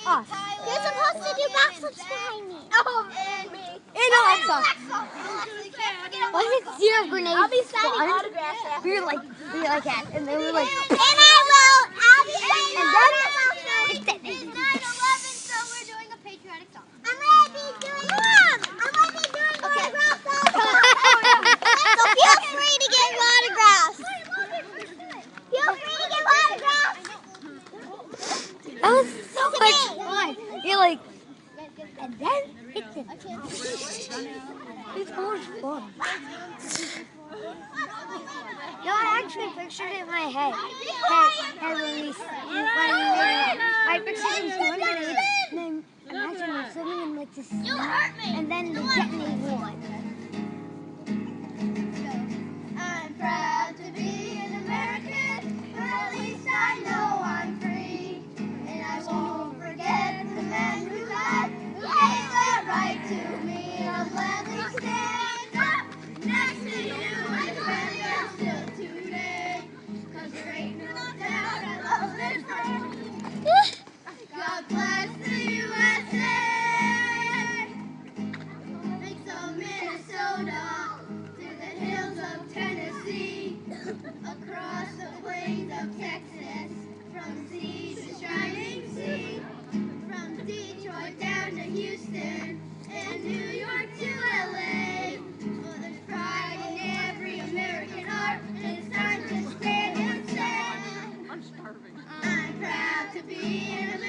us. You're supposed to do backflips behind me. Oh, me. And Alexa. Wasn't zero grenades I'll be signing fun? autographs after. We were like that, and then we were like, And I will. I'll be signing and autographs. then it's It's 9/11, so we're doing a patriotic song. I'm gonna be doing autographs. So feel free to get autographs. Feel free to get autographs. that was so much fun. You're like, and then it's so much fun. No, I actually pictured it in my head. I pictured him throwing grenades, and then imagine we're swimming in like the sea, and then the detonate one. I'm proud to be an American, or at least I know I'm free. And I won't forget the men who died, who gave their right to me. I'll gladly stand up next to you and defend them still today. 'Cause there ain't no doubt I love this country. God bless the USA. Thanks of Minnesota to the hills of Tennessee, across the plains of Texas, from sea to shining sea, from Detroit down to Houston, and New York to LA. Oh, there's pride in every American heart, and it's time to stand and say, I'm proud to be an American.